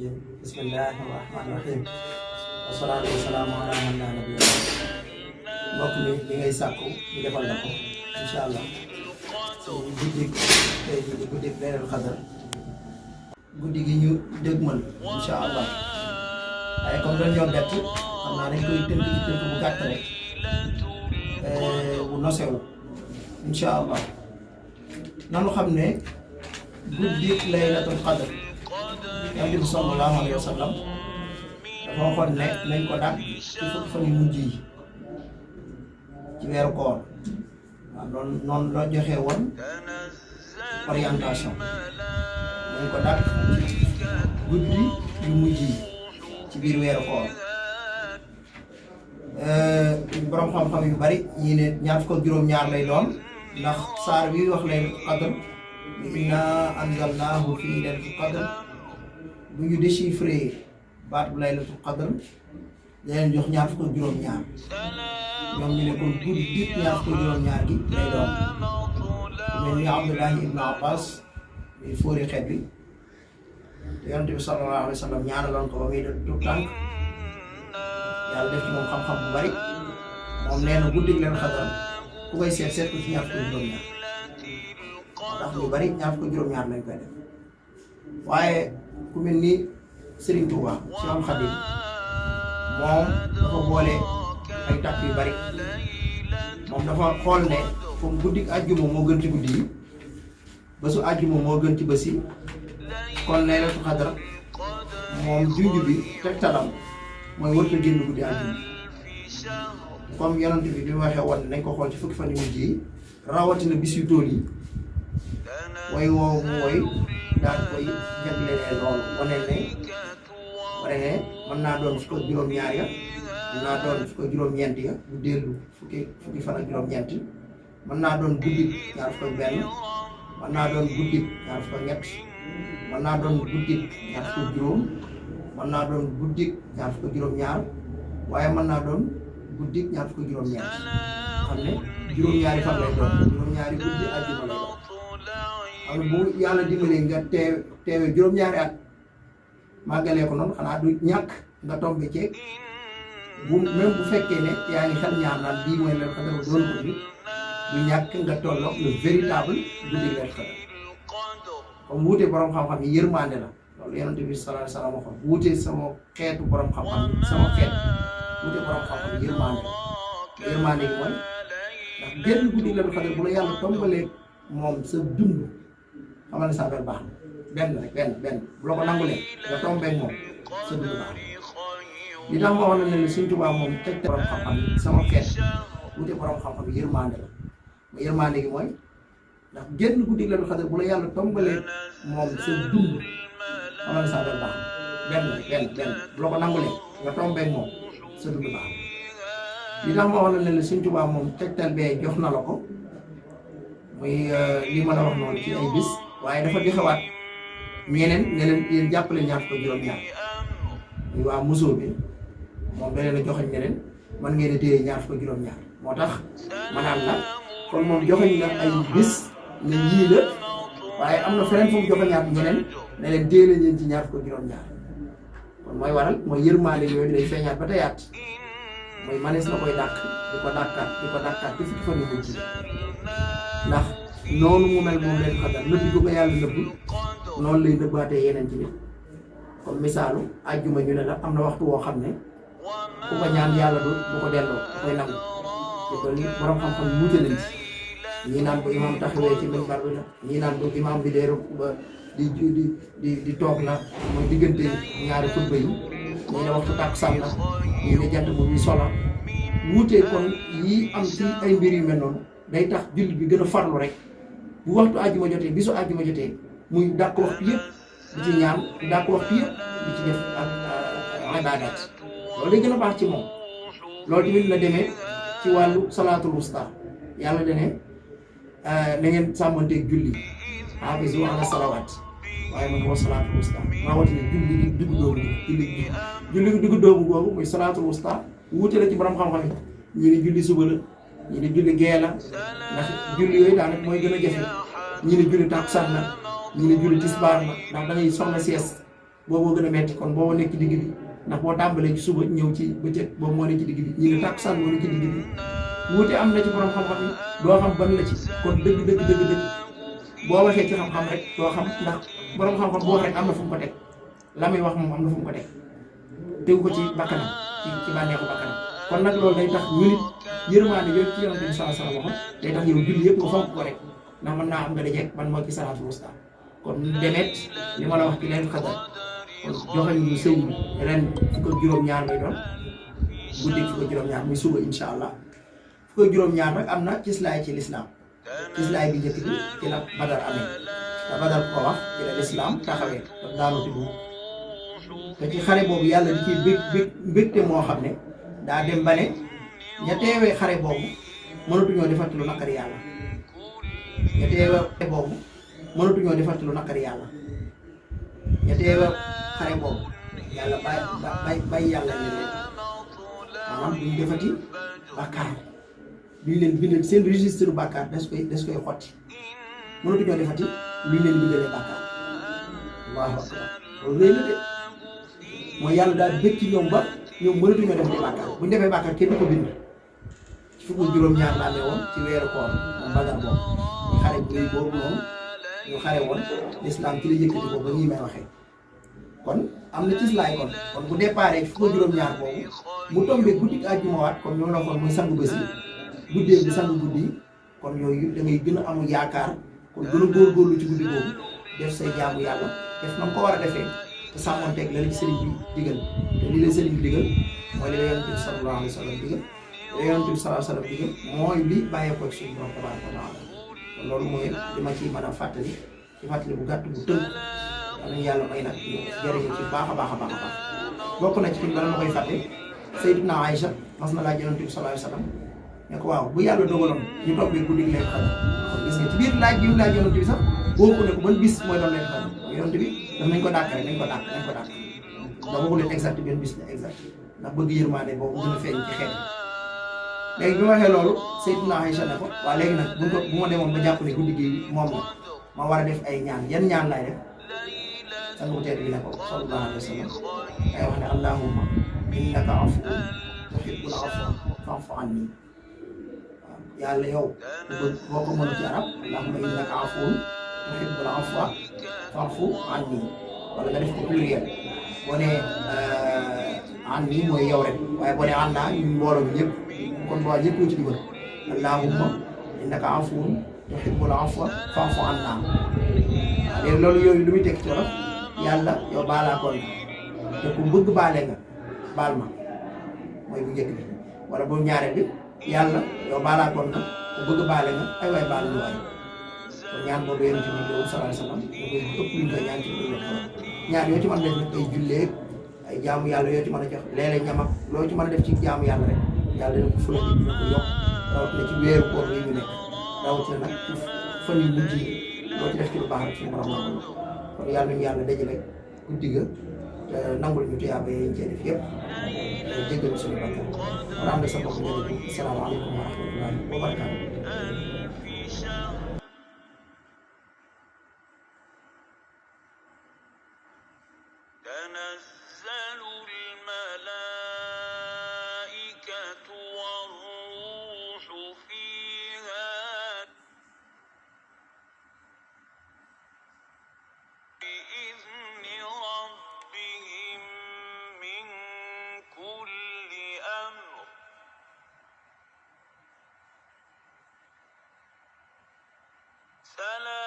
rajim. Bismillahirrahmanirrahim. Wassalatu wassalamu ala man la nabiyya ba'dahu. Mbokk mi li ngay sàkku ñu defal la ko incha allah ci guddi tey jii di guddi Laylatul Qadr guddi gi ñu dëgmal incha allah waaye comme dañ ñoo bett xam naa dañ koy tënk ci tënk bu gàtt rek bu nosewu incha allah nanu xam ne guddi Laylatul Qadr Yonent bi sallallahu alayhi wa sallam dafa waxoon ne nañ ko dàq ci fukki fan yu mujj yi ci weeru koor waaw noonu la joxe woon orientation nañ ko dàq ci guddi yu mujj yi ci biir weeru koor borom xam-xam yu bari ñii ne ñaar fukk ak juróom-ñaar lay doon ndax saar bi wax Laylatul Qadr inna anzalnaahu fii Laylatul Qadr bu ñu déchiffré baat bu Laylatul Qadr daleen jox ñaar fukk ak juróom-ñaar ñoom ñu ne kon guddi ñaar fukk ak juróom-ñaar gi lay doon mel ni Abdullahi ibn Abbas muy fóori xeet bi te Yonent bi sallallahu alayhi wa sallam ñaanaloon ko ba muy def tout tànk yàlla def ci moom xam-xam bu bari moom nee na guddi Laylatul Qadr ku koy seet ko ci ñaar fukk ak juróom-ñaar ndax ñu bari ñaar fukk ak juróom-ñaar lañ koy def waaye ku mel ni Serigne Touba ci am Xadim moom dafa boole ay takk yu bari moom dafa xool ne comme guddi àjjuma moo gën ci guddi yi bésu àjjuma moo gën ci bés yi kon Laylatul Qadr moom junj bi tegtalam mooy warut a génn guddi àjjuma comme yonent bi bi waxee woon nañ ko xool ci fukki fan yu mujj yi rawatina bis yu tool yi way woowu mu woy daal koy jaglelee loolu wane ne mën naa doon fukk ak juróom-ñaar ya mën naa doon fukk ak juróom-ñeent ya bu dellu fukki fan ak juróom-ñeent mën naa doon guddi ñaar fukk ak benn mën naa doon guddi ñaar fukk ak ñett mën naa doon guddi ñaar fukk ak juróom mën naa doon guddi ñaar fukk ak juróom-ñaar waaye mën naa doon guddi ñaar fukk ak juróom-ñeent xam ne juróom-ñaari fan lay doon juróom-ñaari guddi àjjuma lay doon xam ne bu yàlla dimbalee nga teewe juróom-ñaari at màggalee ko noonu xanaa du ñàkk nga tombe ceeg bu même bu fekkee ne yaa ngi xel ñaar naan bii mooy Laylatul Qadr doon ko du ñàkk nga tolloog le véritable guddi Laylatul Qadr comme wuute borom xam-xam yi yërmande la loolu Yonent bi sallallahu alayhi wa sallam waxoon wuute sama xeetu borom xam-xam sama xeet wuute borom xam-xam yi yërmande la yërmande gi mooy ndax génn guddi Laylatul Qadr bu la yàlla tombalee moom sa dund xamal ne sa affaire baax na benn bu la ko nangulee nga tombeeg moom sa dund baax li tax ma wax la ne Sëriñ Tuubaa moom teg borom xam-xam sama xeet wute borom xam-xam yërmande la ma yërmande gi mooy ndax génn guddi Laylatul Qadr bu la yàlla tombalee moom sa dund xamal ne sa affaire baax na benn bu la ko nangulee nga tombeeg moom sa dund baax li tax ma wax la ne Sëriñ Tuubaa moom tegtal bee jox na la ko muy li ma la wax noonu ci ay bis waaye dafa joxewaat ñeneen ne leen yéen jàppale ñaar fukk ak juróom-ñaar muy waa musóo bi moom da leen a joxañ ne leen man ngeen a téye ñaar fukk ak juróom-ñaar moo tax ma naan la kon moom joxañ na ay bis ne yii la waaye am na feneen fu mu joxañaat ñeneen ne leen téye la ñeen ci ñaar fukk ak juróom-ñaar kon mooy waral mooy yërmaale yooyu day feeñaat ba teyaat mooy manees na koy dàkk di ko dàkkaat ci fukki fan yu mujj ndax noonu mu mel moom Laylatul Qadr nëbb du ko yàlla nëbb noonu lay nëbbaatee yeneen ci nit comme misaalu àjjuma ñu ne la am na waxtu woo xam ne ku ko ñaan yàlla du ko delloo da koy nangu te kon borom xam-xam yi wuute nañ ci ñii naan bu imaam taxawee ci minbar bi la ñii naan bu imaam bi dee ba di toog la mooy diggante ñaari xutba yi ñii ne waxtu tàkkusaan la ñii ne jant bu muy sola wuutee kon yii am ci ay mbir yu mel noonu day tax jullit bi gën a farlu rek bu waxtu àjjuma jotee bisu àjjuma jotee muy dàq waxtu yëpp di ci ñaan dàq waxtu yëpp di ci def ak ibaadaat loolu day gën a baax ci moom loolu tamit la demee ci wàllu salaatul wusta yàlla dane na ngeen sàmmanteeg julli haafizu ala salawaat waaye man wa salaatul wusta rawatina julli gi diggu doomu julli gi diggu doomu googu muy salaatul wusta wuute la ci borom xam-xam yi ñii ni julli suba la ñii ni julli gee la ndax julli yooyu daanaka mooy gën a jafe ñii ni julli takkusaan la ñii ni julli tisbaar la ndax da ngay soxla sieste booboo gën a metti kon booboo nekk ci digg bi ndax boo tàmbalee ci suba ñëw ci bëccëg boobu moo nekk ci digg bi ñi nga tàkkusaan moo nekk ci digg bi wuute am na ci borom xam-xam yi doo xam ban la ci kon dëgg boo waxee ci xam-xam rek doo xam ndax borom xam-xam bu wax rek am na fu mu ko teg la muy wax moom am na fu mu ko teg tegu ko ci bakkanam ci bànneexu bakkanam kon nag loolu day tax ñu nit yërmaande yooyu ci yonent bi sallallahu alayhi wasallam waxoon day tax yow julli yëpp nga fonk ko rek ndax mën naa am nga dajeeg man moo ci salaatul wusta kon demet li ma la wax ci leen xadar kon joxe ñu sëñ bi ren fukk ak juróom-ñaar lay doon guddi fukk ak juróom-ñaar muy suba incha allah fukk ak juróom-ñaar nag am na cislaay ci lislaam cislaay bi njëkk bi ci la badar amee te badar ko wax ci la lislaam taxawee daf daanu tibb te ci xare boobu yàlla di ciy mbégte moo xam ne daa dem ba ne ña teewee xare boobu mënatuñoo defati lu naqari yàlla ña teewee xare boobu mënatuñoo defati lu naqari yàlla ña teewee xare boobu yàlla bàyyi yàlla ne leen maanaam duñ defati bàkkaar duñ leen bindal seen registre bàkkaar des koy xotti mënatuñoo defati luñ leen bindalee bàkkaar allahu akbar loolu léegi la de mooy yàlla daal bëgg ci ñoom ba ñoom mënatuñoo defati bàkkaar buñ defee bàkkaar kenn du ko bind ci fukk juróom-ñaar la amee woon ci weeru koor moom Badar boobu ñu xare bu rëy boobu noonu ñu xare woon lislaam ci la yëkkati ko ba nii may waxee kon am na cislaay kon bu déparé ci fukk juróom-ñaar boobu mu tombé guddi àjjumawaat comme ñoo la waxoon muy sangu bés yi guddee bi sangu guddi yi kon yooyu da ngay gën a amul yaakaar kon gën a góorgóorlu ci guddi boobu def say jaamu yàlla def na ko war a defee te sàmmonteeg la ci sëriñ bi digal te li la sëriñ bi digal mooy li la yonent bi sallallahu alayhi wa sallam digal li yonent bi sallallahu alayhi wa sallam digal mooy li bàyyeekoo ci suñu borom tabaaraka wa taala kon loolu mooy li ma ciy mën a fàttali ci fàttali bu gàtt bu tënk yàlla yàlla may nag ñu jëriñu ci baax a baax bokk na ci tim bala ma koy fàtte Sayyidatuna Aïcha mas na laaj yonent bi sallallahu alayhi wa sallam ne ko waaw bu yàlla dogaloon ñu toog bi guddi gi leen xam kon gis nga ci biir laaj bi mu laaj yonent bi sax boo ko ne ko ban bis mooy doon leen xam yonent bi daf nañ ko dàkk rek nañ ko dàkk ndax waxu leen exact benn bis la exact ndax bëgg yërmaande boobu gën a feeñ ci xeet léegi bi ma waxee loolu Sayyidatuna Aïcha ne ko waaw léegi nag bu ma demoon ba jàpp ne guddi gi moom la ma war a def ay ñaan yan ñaan laay def sang bu tedd bi ne ko sallallahu alayhi wa sallam day wax ne allahumma innaka afuwwun tuhibbul afwa fa'fu anni yàlla yow boo ko mënu ci arab allahumma innaka afuwwun tuhibbul afwa fa'fu anni wala nga def ko pluriel boo nee anni mooy yow rek waaye boo nee anna ñun mbooloo bi ñëpp kon boo ñëpp ci dugal allahumma innaka afuwwun tuhibbul afwa fa'fu anna léegi loolu yooyu lu muy tekki ci wolof yàlla yow baalaakoon nga te ku bëgg baale nga baal ma mooy bu njëkk bi wala bu ñaareel bi yàlla yow baalaakoon nga ku bëgg baale nga ay waay baal ñu waay kon ñaan boobu yonent bi sallallahu alayhi wa sallam da koy ëpp luñ koy ñaan ci biir ñaan yoo ci mën a def nag ay jullee ay jaamu yàlla yoo ci mën a jox léeg-léeg ñam ak loo ci mën a def ci jaamu yàlla rek yàlla dina ko fulal dina ko yokk rawatina ci weeru koor yi ñu nekk rawatina nag ci fan yu mujj yi loo ci def ci lu baax rek suñu borom nangul kon yàlla nañu yàlla dajale guddi ga te nangul ñu tuyaaba yi ñu cee def yëpp jéggal suñu bakkan kon ànd sa mbokk njëriñ asalaamaaleykum wa rahmatullahi wa barakaatu. تنزل الملائكة والروح فيها بإذن ربهم من كل أمر سلام